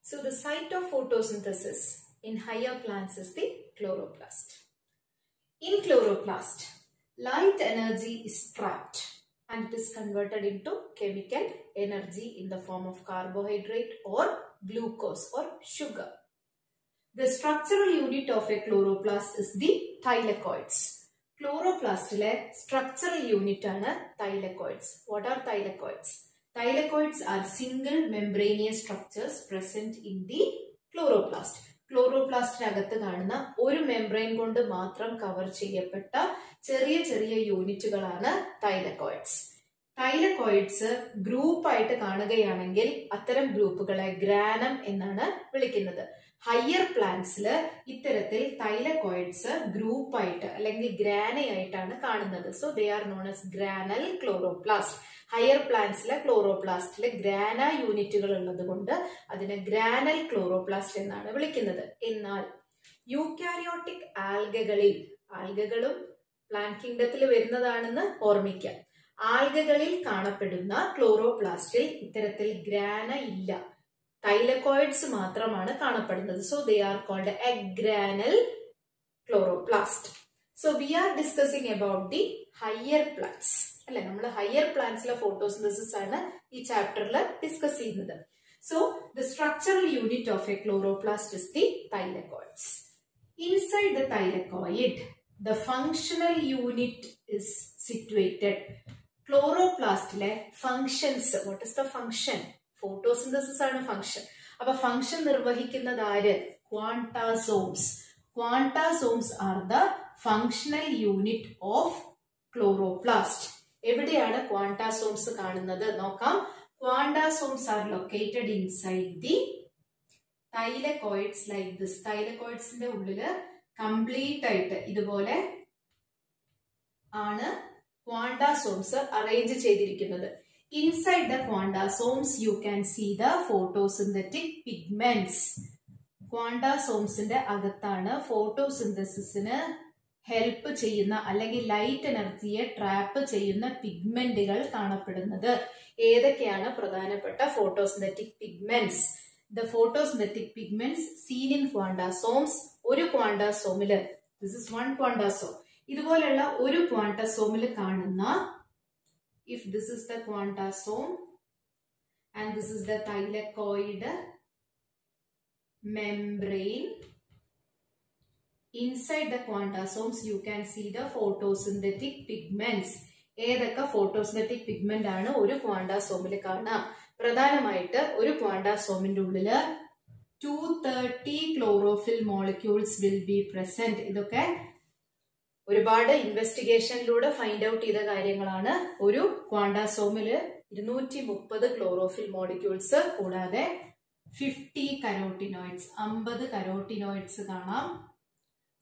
So the site of photosynthesis in higher plants is the chloroplast. In chloroplast, light energy is trapped and it is converted into chemical energy in the form of carbohydrate or glucose or sugar. The structural unit of a chloroplast is the thylakoids. Chloroplastile structural unit ആണ് thylakoids. What are thylakoids? Thylakoids are single membranous structures present in the chloroplast. ക്ലോറോപ്ലാസ്റ്റിനകത്ത് കാണുന്ന ഒരു membrane കൊണ്ട് മാത്രം cover ചെയ്യപ്പെട്ട ചെറിയ ചെറിയ യൂണിറ്റുകളാണ് thylakoids. Thylakoids ഗ്രൂപ്പായിട്ട് കാണുകയാണെങ്കിൽ അത്തരം ഗ്രൂപ്പുകളെ ഗ്രാനം എന്നാണ് വിളിക്കുന്നത്. ഹയർ പ്ലാന്റ്സില് ഇത്തരത്തിൽ തൈലക്കോയിഡ്സ് ഗ്രൂപ്പായിട്ട് അല്ലെങ്കിൽ ഗ്രാനയായിട്ടാണ് കാണുന്നത്. So they are known as granal chloroplast. Higher പ്ലാന്റ്സിലെ ക്ലോറോപ്ലാസ്റ്റിലെ ഗ്രാന യൂണിറ്റുകൾ ഉള്ളത് കൊണ്ട് അതിനെ ഗ്രാനൽ ക്ലോറോപ്ലാസ്റ്റ് എന്നാണ് വിളിക്കുന്നത്. എന്നാൽ യൂക്കാരിയോട്ടിക് ആൽഗകളിൽ, ആൽഗകളും പ്ലാന്റ് കിങ്ഡത്തിൽ വരുന്നതാണെന്ന് ഓർമ്മിക്കാം, ആൽഗകളിൽ കാണപ്പെടുന്ന ക്ലോറോപ്ലാസ്റ്റിൽ ഇത്തരത്തിൽ ഗ്രാന ഇല്ല, തൈലക്കോയിഡ്സ് മാത്രമാണ് കാണപ്പെടുന്നത്. So they are called agranal chloroplast. So we are discussing about the higher plants അല്ലെ. നമ്മൾ ഹയർ പ്ലാന്റ്സിലെ ഫോട്ടോസിന്തസിസ് ആണ് ഈ ചാപ്റ്ററിൽ ഡിസ്കസ് ചെയ്യുന്നത്. So the structural unit of a chloroplast is the thylakoids. Inside the thylakoid the functional unit is situated. ക്ലോറോപ്ലാസ്റ്റിലെ functions, what is the function? Photosynthesis ആണ് function. അപ്പൊ function നിർവഹിക്കുന്നത് ആര്? Quantasomes. Quantasomes are the functional unit of chloroplast. എവിടെയാണ് quantasomes കാണുന്നത് നോക്കാം. Quantasomes are located inside the thylakoids like this. തൈലക്കോയിഡ്സിന്റെ ഉള്ളില് കംപ്ലീറ്റ് ആയിട്ട് ഇതുപോലെ ആണ് ക്വാണ്ടാസോംസ് അറേഞ്ച് ചെയ്തിരിക്കുന്നത്. Inside the quandasomes you can see the photosynthetic pigments. ക്വാണ്ടാസോംസിന്റെ അകത്താണ് ഫോട്ടോസിന്തസിസിന് ഹെൽപ്പ് ചെയ്യുന്ന അല്ലെങ്കിൽ ലൈറ്റ് എനർജിയെ ട്രാപ്പ് ചെയ്യുന്ന പിഗ്മെന്റുകൾ കാണപ്പെടുന്നത്. ഏതൊക്കെയാണ് പ്രധാനപ്പെട്ട photosynthetic pigments? The photosynthetic pigments seen in quandasomes. ഒരു ക്വാണ്ടാസോമില്, this is one quandasome, ഇതുപോലുള്ള ഒരു ക്വാണ്ടാസോമില് കാണുന്ന, if this is the quantasome and this is the thylakoid membrane, inside the quantasomes you can see the photosynthetic pigments. ഏതൊക്കെ photosynthetic pigment ആണ് ഒരു ക്വാണ്ടാസോമിൽ കാണാം? പ്രധാനമായിട്ട് ഒരു ക്വാണ്ടാസോമിന്റെ ഉള്ളില് 230 chlorophyll molecules will be present. ഇതൊക്കെ ഒരുപാട് ഇൻവെസ്റ്റിഗേഷനിലൂടെ ഫൈൻഡ് ഔട്ട് ചെയ്ത കാര്യങ്ങളാണ്. ഒരു ക്വാണ്ടാസോമില് 230 ക്ലോറോഫിൽ മോളിക്യൂൾസ് കൂടാതെ 50 കരോട്ടിനോയിഡ്സ്, 50 കരോട്ടിനോയിഡ്സ് കാണാം.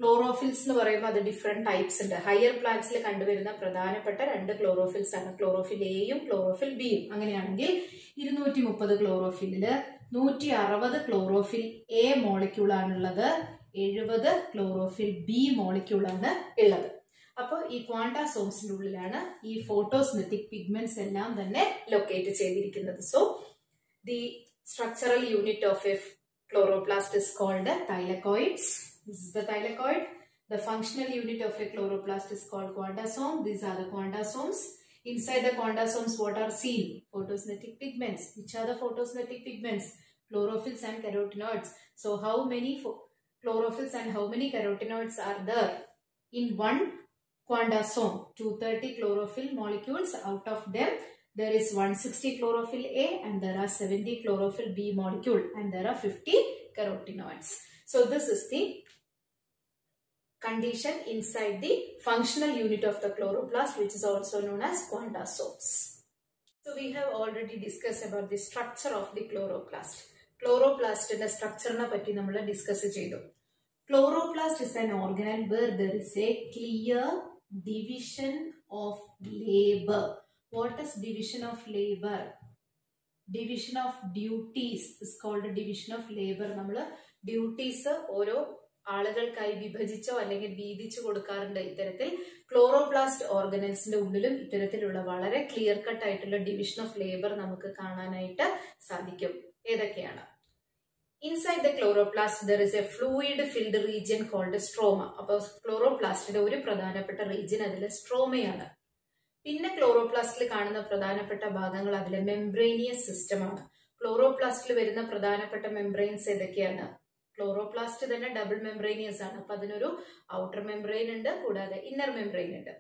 ക്ലോറോഫിൽസ് എന്ന് പറയുമ്പോൾ അത് ഡിഫറെന്റ് ടൈപ്സ് ഉണ്ട്. ഹയർ പ്ലാന്റ്സിൽ കണ്ടുവരുന്ന പ്രധാനപ്പെട്ട 2 ക്ലോറോഫിൽസ് ആണ്, ക്ലോറോഫിൽ എയും ക്ലോറോഫിൽ ബിയും. അങ്ങനെയാണെങ്കിൽ 230 ക്ലോറോഫിലില് 160 ക്ലോറോഫിൽ എ മോളിക്യൂൾ ആണുള്ളത്, 70 ക്ലോറോഫിൽ ബി മോളിക്യൂൾ ആണ് ഉള്ളത്. അപ്പോൾ ഈ ക്വാണ്ടാസോംസിന്റെ ഉള്ളിലാണ് ഈ ഫോട്ടോസിന്തറ്റിക് പിഗ്മെന്റ്സ് എല്ലാം തന്നെ ലൊക്കേറ്റ് ചെയ്തിരിക്കുന്നത്. So the structural unit of a chloroplast is called thylakoids. This is the thylakoid. The functional unit of a chloroplast is called quandasome. These are the quandasomes. Inside the quandasomes, what are seen? Photosynthetic pigments. Which are the photosynthetic pigments? Chlorophylls and carotenoids. So how many chlorophylls and how many carotenoids are there in one quandasome? 230 chlorophyll molecules. Out of them there is 160 chlorophyll A and there are 70 chlorophyll B molecule and there are 50 carotenoids. So this is the condition inside the functional unit of the chloroplast, which is also known as quandasomes. So we have already discussed about the structure of the chloroplast. Chloroplast in the structure na patti nammal discuss cheyidu. Chloroplast is an organelle where there is a clear division of labor. What is division of labor? Division of duties is called a division of labor. Nammal duties ഓരോ ആളുകൾക്കായി വിഭജിച്ചോ അല്ലെങ്കിൽ വീതിച്ചു കൊടുക്കാറുണ്ട്. ഇത്തരത്തിൽ chloroplast ഓർഗനൽസിന്റെ ഉള്ളിലും ഇത്തരത്തിലുള്ള വളരെ clear cut ആയിട്ടുള്ള division of labour നമുക്ക് കാണാനായിട്ട് സാധിക്കും. ഏതൊക്കെയാണ്? Inside the chloroplast, there is a fluid-filled region called stroma. അപ്പോൾ ക്ലോറോപ്ലാസ്റ്റിന്റെ ഒരു പ്രധാനപ്പെട്ട റീജിയൻ അതിൽ സ്ട്രോമയാണ്. പിന്നെ ക്ലോറോപ്ലാസ്റ്റിൽ കാണുന്ന പ്രധാനപ്പെട്ട ഭാഗങ്ങൾ അതിലെ മെംബ്രേനിയസ് സിസ്റ്റം ആണ്. ക്ലോറോപ്ലാസ്റ്റിൽ വരുന്ന പ്രധാനപ്പെട്ട മെംബ്രെയിൻസ് ഏതൊക്കെയാണ്? ക്ലോറോപ്ലാസ്റ്റ് തന്നെ ഡബിൾ മെംബ്രേനിയസ് ആണ്. അപ്പൊ അതിനൊരു ഔട്ടർ മെംബ്രെയിൻ ഉണ്ട്, കൂടാതെ ഇന്നർ മെംബ്രെയിൻ ഉണ്ട്.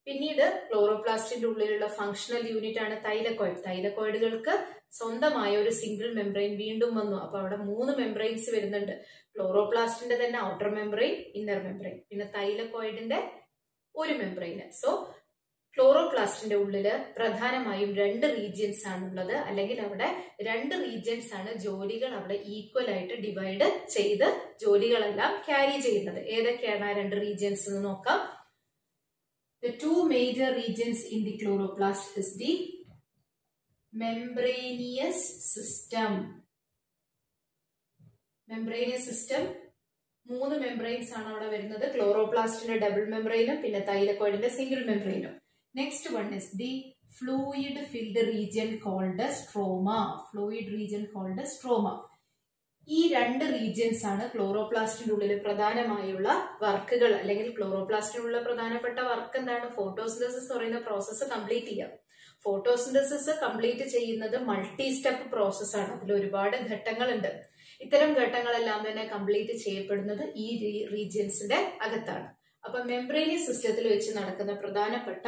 പിന്നീട് ക്ലോറോപ്ലാസ്റ്റിന്റെ ഉള്ളിലുള്ള ഫങ്ഷണൽ യൂണിറ്റ് ആണ് തൈലക്കോയിഡ്. തൈലക്കോയിഡുകൾക്ക് സ്വന്തമായ ഒരു സിംഗിൾ മെംബ്രെയിൻ വീണ്ടും വന്നു. അപ്പൊ അവിടെ 3 മെംബ്രെയിൻസ് വരുന്നുണ്ട്. ക്ലോറോപ്ലാസ്റ്റിന്റെ തന്നെ ഔട്ടർ മെംബ്രെയിൻ, ഇന്നർ മെംബ്രെയിൻ, പിന്നെ തൈലക്കോയിഡിന്റെ ഒരു മെംബ്രെയിൻ. സോ ക്ലോറോപ്ലാസ്റ്റിന്റെ ഉള്ളില് പ്രധാനമായും 2 റീജിയൻസ് ആണുള്ളത്, അല്ലെങ്കിൽ അവിടെ 2 റീജിയൻസ് ആണ് ജോലികൾ അവിടെ ഈക്വൽ ആയിട്ട് ഡിവൈഡ് ചെയ്ത് ജോലികളെല്ലാം ക്യാരി ചെയ്യുന്നത്. ഏതൊക്കെയാണ് ആ 2 റീജിയൻസ് എന്ന് നോക്കാം. The 2 major regions in the chloroplast is the membranous system. Membranous system 3 membranes ആണ് അവിടെ വരുന്നത്. ക്ലോറോപ്ലാസ്റ്റിന്റെ ഡബിൾ മെംബ്രെയിനും പിന്നെ തൈലക്കോയിഡിന്റെ single മെംബ്രെയിനും. Next one is the fluid filled region called stroma. Fluid region called stroma. ഈ 2 റീജിയൻസ് ആണ് ക്ലോറോപ്ലാസ്റ്റിന്റെ ഉള്ളിൽ പ്രധാനമായുള്ള വർക്കുകൾ, അല്ലെങ്കിൽ ക്ലോറോപ്ലാസ്റ്റിനുള്ള പ്രധാനപ്പെട്ട വർക്ക് എന്താണ്? ഫോട്ടോസിന്തസിസ് എന്ന് പറയുന്ന പ്രോസസ്സ് കംപ്ലീറ്റ് ചെയ്യാം. ഫോട്ടോസിന്തസിസ് കംപ്ലീറ്റ് ചെയ്യുന്നത് മൾട്ടി സ്റ്റെപ്പ് പ്രോസസ് ആണ്. അതിൽ ഒരുപാട് ഘട്ടങ്ങളുണ്ട്. ഇത്തരം ഘട്ടങ്ങളെല്ലാം തന്നെ കംപ്ലീറ്റ് ചെയ്യപ്പെടുന്നത് ഈ റീജിയൻസിന്റെ അകത്താണ്. അപ്പൊ മെംബ്രേനിയസ് സിസ്റ്റത്തിൽ വെച്ച് നടക്കുന്ന പ്രധാനപ്പെട്ട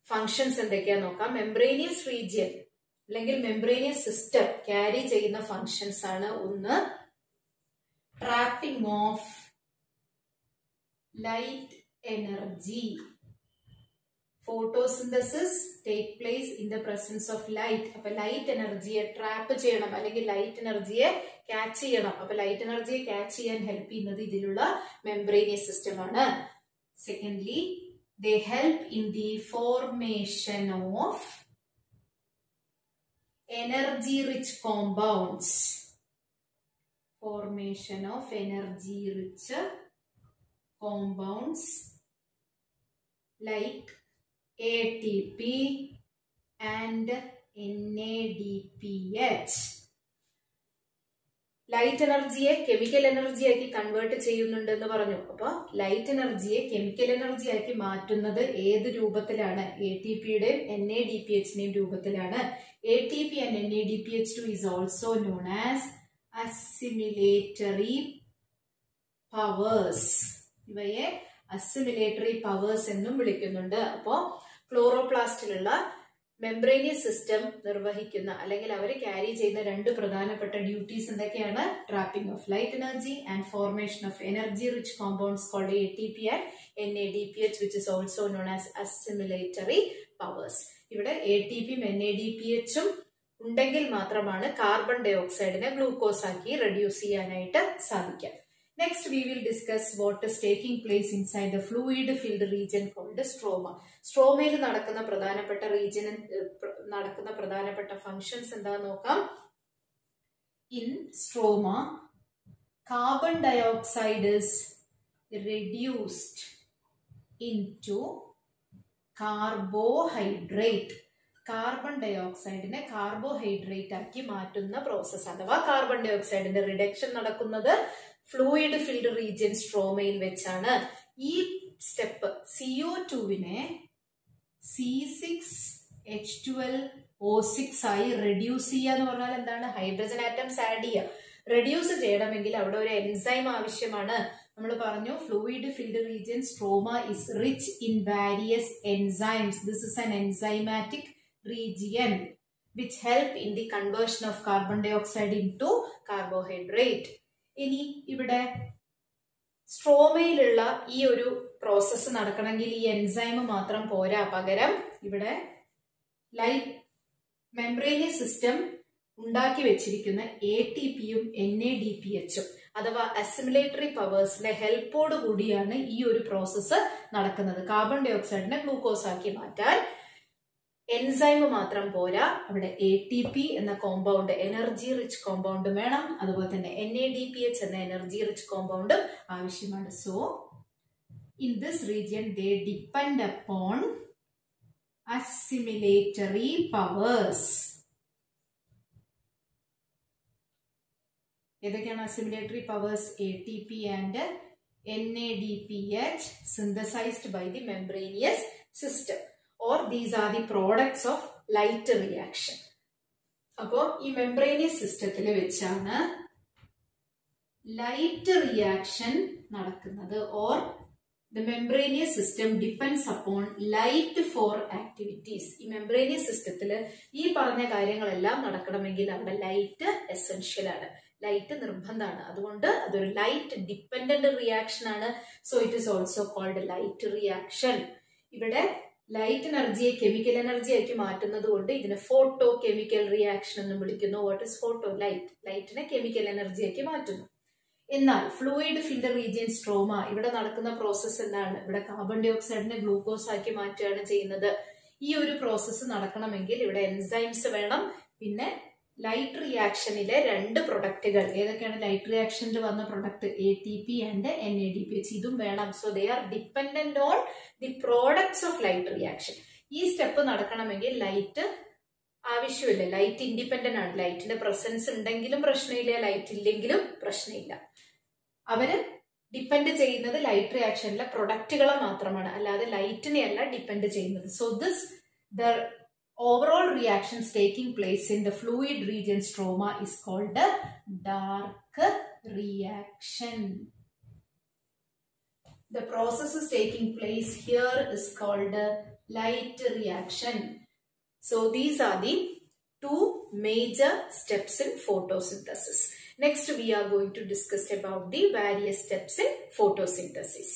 ഫങ്ഷൻസ് എന്തൊക്കെയാ നോക്കാം. മെംബ്രേനിയസ് റീജിയൻ അല്ലെങ്കിൽ മെംബ്രേനിയസ് സിസ്റ്റം ക്യാരി ചെയ്യുന്ന ഫങ്ഷൻസ് ആണ്. ഒന്ന്, trapping of light energy. Photosynthesis take place in the presence of light. അപ്പൊ ലൈറ്റ് എനർജിയെ ട്രാപ്പ് ചെയ്യണം, അല്ലെങ്കിൽ ലൈറ്റ് എനർജിയെ ക്യാച്ച് ചെയ്യണം. അപ്പൊ ലൈറ്റ് എനർജിയെ ക്യാച്ച് ചെയ്യാൻ ഹെൽപ്പ് ചെയ്യുന്നത് ഇതിലുള്ള മെംബ്രേനിയസ് സിസ്റ്റം ആണ്. Secondly, they help in the formation of energy rich compounds. Formation of energy rich compounds like ATP and NADPH. Light എനർജിയെ കെമിക്കൽ എനർജി ആക്കി കൺവേർട്ട് ചെയ്യുന്നുണ്ട് എന്ന് പറഞ്ഞു. അപ്പൊ ലൈറ്റ് എനർജിയെ കെമിക്കൽ എനർജി ആക്കി മാറ്റുന്നത് ഏത് രൂപത്തിലാണ്? ATPയുടെയും NADPHന്റെയും രൂപത്തിലാണ്. ATP and NADPH2 is also known as assimilatory powers. ഇവയെ അസിമിലേറ്ററി പവേഴ്സ് എന്നും വിളിക്കുന്നുണ്ട്. അപ്പോ ക്ലോറോപ്ലാസ്റ്റിലുള്ള മെംബ്രേനിയസ് സിസ്റ്റം നിർവഹിക്കുന്ന, അല്ലെങ്കിൽ അവർ ക്യാരി ചെയ്യുന്ന 2 പ്രധാനപ്പെട്ട ഡ്യൂട്ടീസ് എന്തൊക്കെയാണ്? Trapping of light energy and formation of energy rich compounds called ATP and NADPH, which is also known as assimilatory powers. ഇവിടെ ATPയും NADPHും ഉണ്ടെങ്കിൽ മാത്രമാണ് കാർബൺ ഡൈ ഓക്സൈഡിനെ ഗ്ലൂക്കോസ് ആക്കി റെഡ്യൂസ് ചെയ്യാനായിട്ട് സാധിക്കുക. Next, we will discuss what is taking place inside the fluid-filled region called stroma. സ്ട്രോമയിൽ നടക്കുന്ന പ്രധാനപ്പെട്ട region, നടക്കുന്ന പ്രധാനപ്പെട്ട ഫങ്ഷൻസ് എന്താന്ന് നോക്കാം. In stroma, carbon dioxide is reduced into carbohydrate. Carbon ഡൈ ഓക്സൈഡിനെ കാർബോഹൈഡ്രേറ്റ് ആക്കി മാറ്റുന്ന പ്രോസസ്, അഥവാ കാർബൺ ഡൈ ഓക്സൈഡിന്റെ റിഡക്ഷൻ നടക്കുന്നത് ഫ്ലൂയിഡ് ഫിൽഡ് റീജിയൻ സ്ട്രോമയിൽ വെച്ചാണ്. ഈ സ്റ്റെപ്പ് CO2വിനെ C6H12O6 ആയി റെഡ്യൂസ് ചെയ്യുക എന്ന് പറഞ്ഞാൽ എന്താണ്? ഹൈഡ്രജൻ ആറ്റംസ് ആഡ് ചെയ്യുക. റെഡ്യൂസ് ചെയ്യണമെങ്കിൽ അവിടെ ഒരു എൻസൈം ആവശ്യമാണ്. നമ്മൾ പറഞ്ഞു fluid filled region stroma is rich in various enzymes. This is an enzymatic region which help in the conversion of carbon dioxide into carbohydrate. ഇനി ഇവിടെ സ്ട്രോമയിലുള്ള ഈ ഒരു പ്രോസസ്സ് നടക്കണമെങ്കിൽ ഈ എൻസൈം മാത്രം പോരാ, പകരം ഇവിടെ മെംബ്രേനിയസ് സിസ്റ്റം ഉണ്ടാക്കി വെച്ചിരിക്കുന്ന ATPയും NADPHും അഥവാ അസിമിലേറ്ററി പവേഴ്സിന്റെ ഹെൽപ്പോട് കൂടിയാണ് ഈ ഒരു പ്രോസസ്സ് നടക്കുന്നത്. കാർബൺ ഡൈ ഓക്സൈഡിനെ ഗ്ലൂക്കോസ് ആക്കി മാറ്റാൻ എൻസൈം മാത്രം പോരാ, അവിടെ ATP എന്ന കോമ്പൗണ്ട്, എനർജി റിച്ച് കോമ്പൗണ്ട് വേണം. അതുപോലെ തന്നെ NADPH എന്ന എനർജി റിച്ച് കോമ്പൗണ്ട് ആവശ്യമാണ്. So in this region they depend upon assimilatory powers. ഏതൊക്കെയാണ് assimilatory powers? ATP and NADPH synthesized by the membranous system, or these are the products of light reaction. അപ്പോൾ ഈ membranous system വെച്ചാണ് light reaction നടക്കുന്നത്, or the membranous system depends upon light for activities. ഈ membranous system ഈ പറഞ്ഞ കാര്യങ്ങളെല്ലാം നടക്കണമെങ്കിൽ അവിടെ ലൈറ്റ് എസെൻഷ്യൽ ആണ്, ലൈറ്റ് നിർബന്ധമാണ്. അതുകൊണ്ട് അതൊരു ലൈറ്റ് ഡിപ്പെൻഡന്റ് റിയാക്ഷൻ ആണ്. So it is also called light reaction. ഇവിടെ ലൈറ്റ് എനർജിയെ കെമിക്കൽ എനർജി ആക്കി മാറ്റുന്നത് കൊണ്ട് ഇതിനെ ഫോട്ടോ കെമിക്കൽ റിയാക്ഷൻ എന്ന് വിളിക്കുന്നു. What is photo? ലൈറ്റ്. ലൈറ്റിനെ കെമിക്കൽ എനർജി ആക്കി മാറ്റുന്നു. എന്നാൽ ഫ്ലൂയിഡ് ഫിൽഡ് റീജിയൻ സ്ട്രോമ, ഇവിടെ നടക്കുന്ന പ്രോസസ്സ് എന്താണ്? ഇവിടെ കാർബൺ ഡൈ ഓക്സൈഡിനെ ഗ്ലൂക്കോസ് ആക്കി മാറ്റുകയാണ് ചെയ്യുന്നത്. ഈ ഒരു പ്രോസസ്സ് നടക്കണമെങ്കിൽ ഇവിടെ എൻസൈംസ് വേണം. പിന്നെ ലൈറ്റ് റിയാക്ഷനിലെ രണ്ട് പ്രൊഡക്റ്റുകൾ ഏതൊക്കെയാണ്? ലൈറ്റ് റിയാക്ഷനിൽ വന്ന പ്രൊഡക്റ്റ് ATP ആൻഡ് NADPH, ഇതും വേണം. So they R dependent on the products of light reaction. ഈ സ്റ്റെപ്പ് നടക്കണമെങ്കിൽ ലൈറ്റ് ആവശ്യമില്ല, ലൈറ്റ് ഇൻഡിപെൻഡന്റ് ആണ്. ലൈറ്റിന്റെ പ്രസൻസ് ഉണ്ടെങ്കിലും പ്രശ്നമില്ല, ലൈറ്റ് ഇല്ലെങ്കിലും പ്രശ്നമില്ല. അവര് ഡിപ്പെൻഡ് ചെയ്യുന്നത് ലൈറ്റ് റിയാക്ഷനിലെ പ്രൊഡക്റ്റുകളെ മാത്രമാണ്, അല്ലാതെ ലൈറ്റിനെ അല്ല ഡിപ്പെൻഡ് ചെയ്യുന്നത്. So the overall reactions taking place in the fluid region stroma is called a dark reaction. The process is taking place here is called a light reaction. So these are the two major steps in photosynthesis. Next we are going to discuss about the various steps in photosynthesis.